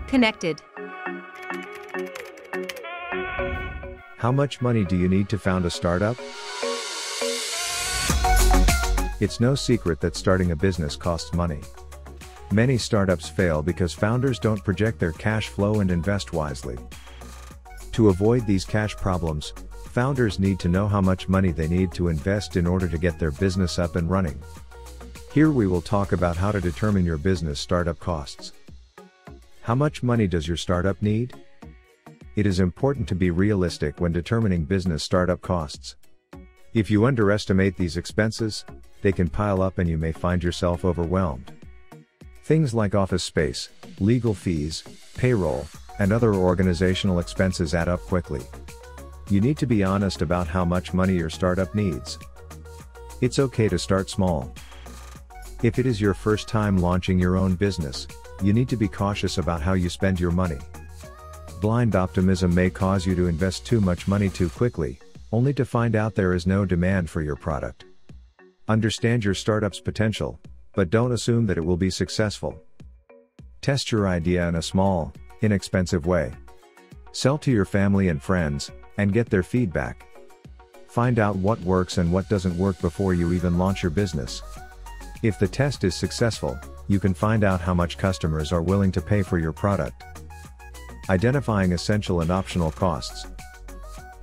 Kennected. How much money do you need to found a startup? It's no secret that starting a business costs money. Many startups fail because founders don't project their cash flow and invest wisely. To avoid these cash problems, founders need to know how much money they need to invest in order to get their business up and running. Here we will talk about how to determine your business startup costs. How much money does your startup need? It is important to be realistic when determining business startup costs. If you underestimate these expenses, they can pile up and you may find yourself overwhelmed. Things like office space, legal fees, payroll, and other organizational expenses add up quickly. You need to be honest about how much money your startup needs. It's okay to start small. If it is your first time launching your own business, you need to be cautious about how you spend your money. Blind optimism may cause you to invest too much money too quickly, only to find out there is no demand for your product. Understand your startup's potential, but don't assume that it will be successful. Test your idea in a small, inexpensive way. Sell to your family and friends, and get their feedback. Find out what works and what doesn't work before you even launch your business. If the test is successful, you can find out how much customers are willing to pay for your product. Identifying essential and optional costs.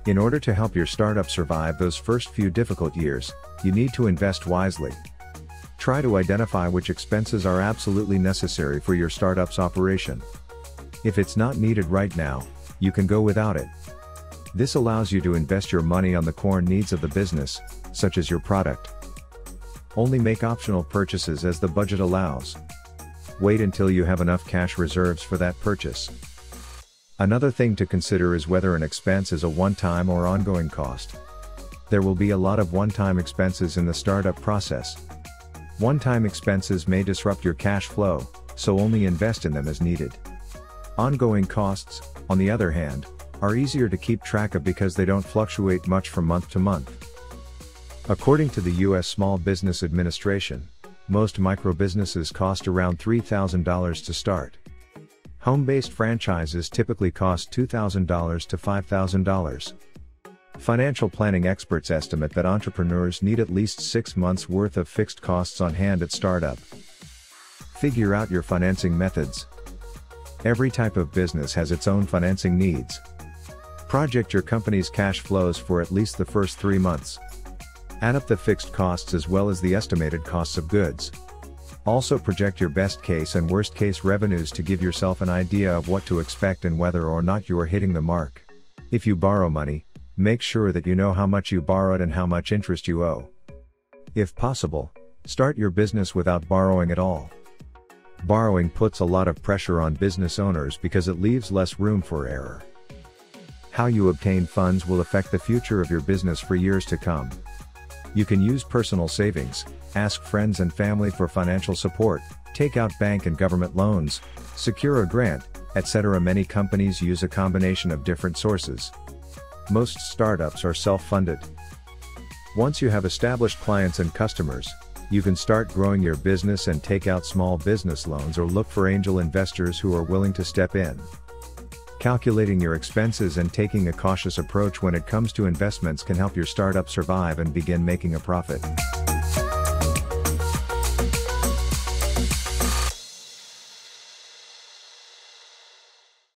In order to help your startup survive those first few difficult years, you need to invest wisely. Try to identify which expenses are absolutely necessary for your startup's operation. If it's not needed right now, you can go without it. This allows you to invest your money on the core needs of the business, such as your product. Only make optional purchases as the budget allows. Wait until you have enough cash reserves for that purchase. Another thing to consider is whether an expense is a one-time or ongoing cost. There will be a lot of one-time expenses in the startup process. One-time expenses may disrupt your cash flow, so only invest in them as needed. Ongoing costs, on the other hand, are easier to keep track of because they don't fluctuate much from month to month. According to the U.S. Small Business Administration, most micro-businesses cost around $3,000 to start. Home-based franchises typically cost $2,000 to $5,000. Financial planning experts estimate that entrepreneurs need at least 6 months' worth of fixed costs on hand at startup. Figure out your financing methods. Every type of business has its own financing needs. Project your company's cash flows for at least the first 3 months. Add up the fixed costs as well as the estimated costs of goods. Also project your best case and worst case revenues to give yourself an idea of what to expect and whether or not you are hitting the mark. If you borrow money, make sure that you know how much you borrowed and how much interest you owe. If possible, start your business without borrowing at all. Borrowing puts a lot of pressure on business owners because it leaves less room for error. How you obtain funds will affect the future of your business for years to come. You can use personal savings, ask friends and family for financial support, take out bank and government loans, secure a grant, etc. Many companies use a combination of different sources. Most startups are self-funded. Once you have established clients and customers, you can start growing your business and take out small business loans or look for angel investors who are willing to step in. Calculating your expenses and taking a cautious approach when it comes to investments can help your startup survive and begin making a profit.